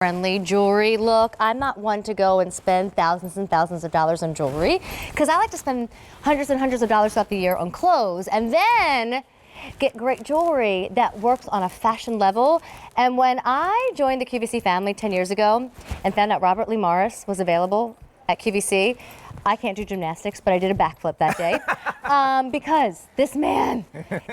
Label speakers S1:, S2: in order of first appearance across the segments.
S1: friendly jewelry look. I'm not one to go and spend thousands and thousands of dollars on jewelry because I like to spend hundreds and hundreds of dollars throughout the year on clothes and then get great jewelry that works on a fashion level. And when I joined the QVC family 10 years ago and found out Robert Lee Morris was available at QVC, I can't do gymnastics, but I did a backflip that day because this man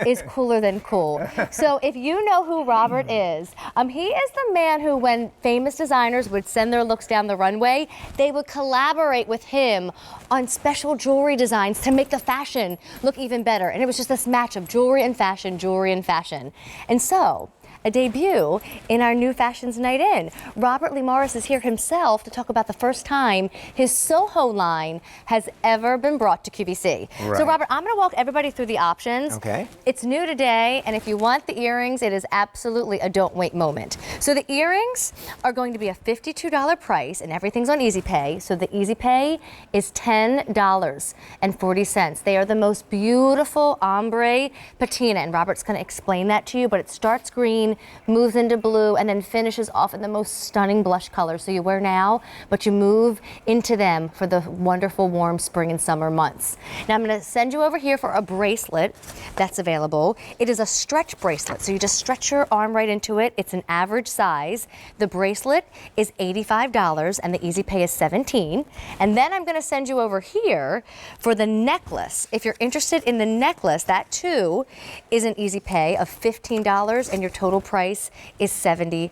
S1: is cooler than cool. So if you know who Robert is, he is the man who, when famous designers would send their looks down the runway, they would collaborate with him on special jewelry designs to make the fashion look even better. And it was just this match of jewelry and fashion, jewelry and fashion. And so, a debut in our new Fashions Night In. Robert Lee Morris is here himself to talk about the first time his SOHO line has ever been brought to QVC.
S2: Right.
S1: So Robert, I'm going to walk everybody through the options.
S2: Okay.
S1: It's new today, and if you want the earrings, it is absolutely a don't wait moment. So the earrings are going to be a $52 price, and everything's on Easy Pay. So the Easy Pay is $10.40. They are the most beautiful ombre patina, and Robert's going to explain that to you, but it starts green, moves into blue, and then finishes off in the most stunning blush color. So you wear now, but you move into them for the wonderful warm spring and summer months. Now I'm going to send you over here for a bracelet that's available. It is a stretch bracelet, so you just stretch your arm right into it. It's an average size. The bracelet is $85 and the Easy Pay is $17. And then I'm going to send you over here for the necklace. If you're interested in the necklace, that too is an Easy Pay of $15 and your total price is $75.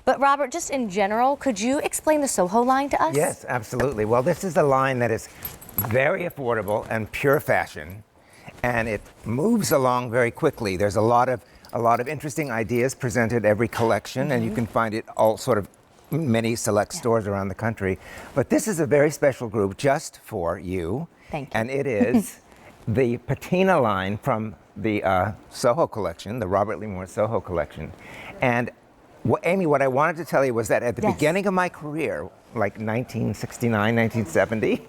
S1: But Robert, just in general, could you explain the SOHO line to us?
S2: Yes, absolutely. Well, this is a line that is very affordable and pure fashion, and it moves along very quickly. There's a lot of interesting ideas presented every collection, and you can find it all sort of many select stores around the country. But this is a very special group just for you.
S1: Thank you.
S2: And it is the patina line from the SOHO collection, the Robert Lee Morris SOHO collection. And Amy, what I wanted to tell you was that at the beginning of my career, like 1969, 1970,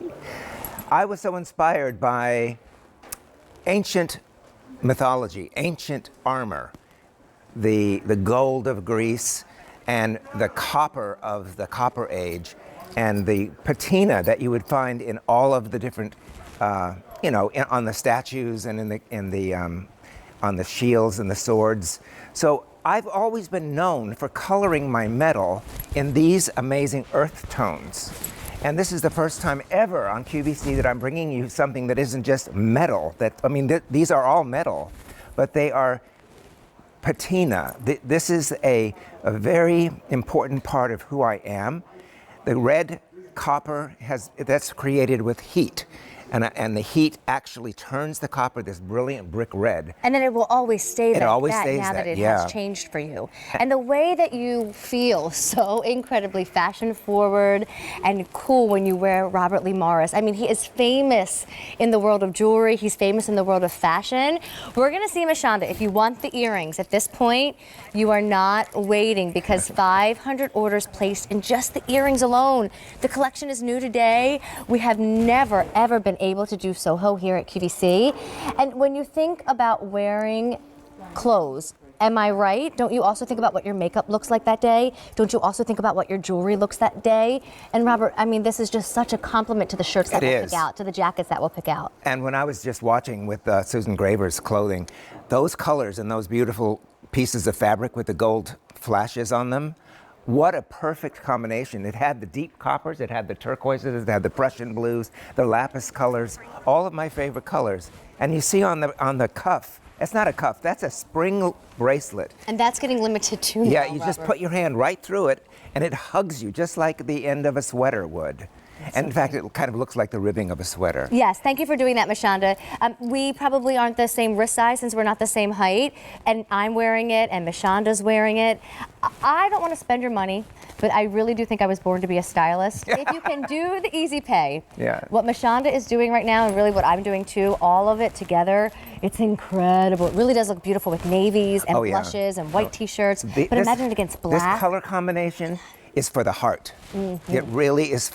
S2: I was so inspired by ancient mythology, ancient armor, the gold of Greece and the copper of the Copper Age, and the patina that you would find in all of the different on the statues and on the shields and the swords. So I've always been known for coloring my metal in these amazing earth tones. And this is the first time ever on QVC that I'm bringing you something that isn't just metal. These are all metal, but they are patina. This is a very important part of who I am. The red copper that's created with heat. And the heat actually turns the copper this brilliant brick red.
S1: And then it will always stay like
S2: always
S1: that
S2: stays
S1: now that it
S2: yeah.
S1: has changed for you. And the way that you feel so incredibly fashion forward and cool when you wear Robert Lee Morris. I mean, he is famous in the world of jewelry. He's famous in the world of fashion. We're going to see Mashonda. If you want the earrings, at this point, you are not waiting because 500 orders placed in just the earrings alone. The collection is new today. We have never, ever been able to do SOHO here at QVC. And when you think about wearing clothes, am I right? Don't you also think about what your makeup looks like that day? Don't you also think about what your jewelry looks that day? And Robert, I mean, this is just such a compliment to the shirts that we'll pick out, to the jackets that we'll pick out.
S2: And when I was just watching with Susan Graver's clothing, those colors and those beautiful pieces of fabric with the gold flashes on them, what a perfect combination. It had the deep coppers, it had the turquoises, it had the Prussian blues, the lapis colors, all of my favorite colors. And you see on the cuff, it's not a cuff, that's a spring bracelet.
S1: And that's getting limited too now,
S2: yeah, you
S1: Robert.
S2: just put your hand right through it and it hugs you just like the end of a sweater would. And in fact, it kind of looks like the ribbing of a sweater.
S1: Yes, thank you for doing that, Mashonda. We probably aren't the same wrist size since we're not the same height, and I'm wearing it, and Mashonda's wearing it. I don't want to spend your money, but I really do think I was born to be a stylist. If you can do the Easy Pay, what Mashonda is doing right now, and really what I'm doing too, all of it together, it's incredible. It really does look beautiful with navies and blushes and white t-shirts, but imagine it against black.
S2: This color combination is for the heart. It really is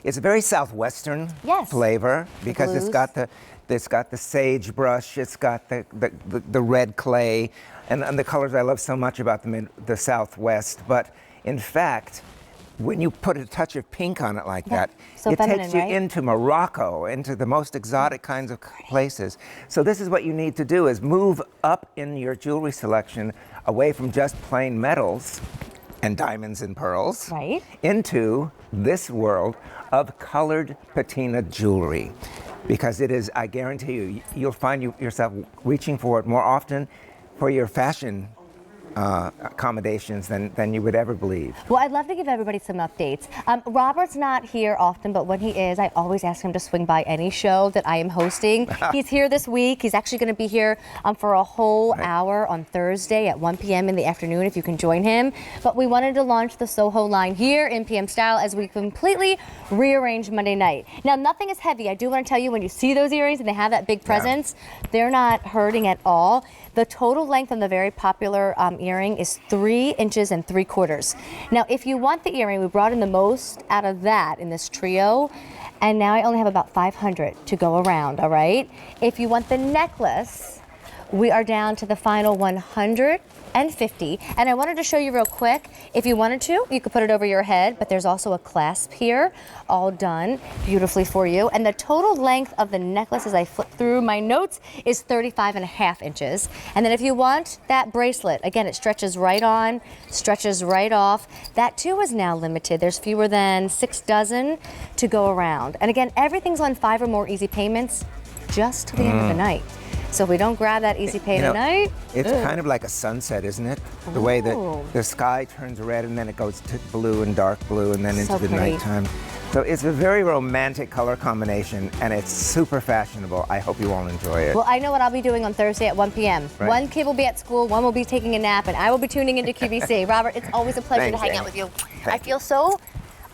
S2: it's a very Southwestern flavor because it's got the sagebrush, it's got the red clay, and the colors I love so much about the Southwest. But In fact, when you put a touch of pink on it like that,
S1: So
S2: it
S1: feminine,
S2: takes you
S1: right?
S2: into Morocco, into the most exotic kinds of places. So this is what you need to do, is move up in your jewelry selection away from just plain metals and diamonds and pearls,
S1: Right.
S2: into this world of colored patina jewelry. Because it is, I guarantee you, you'll find yourself reaching for it more often for your fashion accommodations than you would ever believe.
S1: Well, I'd love to give everybody some updates. Robert's not here often, but when he is, I always ask him to swing by any show that I am hosting. He's here this week. He's actually going to be here for a whole hour on Thursday at 1 p.m. in the afternoon, if you can join him. But we wanted to launch the Soho line here in PM Style as we completely rearranged Monday night. Now, nothing is heavy. I do want to tell you, when you see those earrings and they have that big presence, they're not hurting at all. The total length on the very popular earring is 3 inches and 3/4. Now, if you want the earring, we brought in the most out of that in this trio, and now I only have about 500 to go around, all right? If you want the necklace, we are down to the final 150, and I wanted to show you real quick. If you wanted to, you could put it over your head, but there's also a clasp here, all done beautifully for you. And the total length of the necklace, as I flip through my notes, is 35.5 inches. And then if you want that bracelet, again, it stretches right on, stretches right off. That too is now limited. There's fewer than 6 dozen to go around. And again, everything's on 5 or more easy payments just to the end of the night. So if we don't grab that easy pay tonight,
S2: it's kind of like a sunset, isn't it? The way that the sky turns red and then it goes to blue and dark blue and then
S1: So
S2: into the
S1: pretty.
S2: nighttime. So it's a very romantic color combination and it's super fashionable. I hope you all enjoy it.
S1: well, I know what I'll be doing on Thursday at 1 p.m.
S2: Right.
S1: One kid will be at school, one will be taking a nap, and I will be tuning into QVC. Robert, it's always a pleasure to
S2: Thanks,
S1: hang
S2: Amy.
S1: out with you.
S2: Thank
S1: I feel so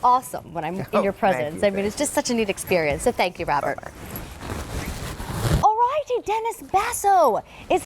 S1: awesome when I'm in your
S2: thank
S1: presence.
S2: you,
S1: I mean, it's just such a neat experience. So thank you, Robert. All righty, Dennis Basso is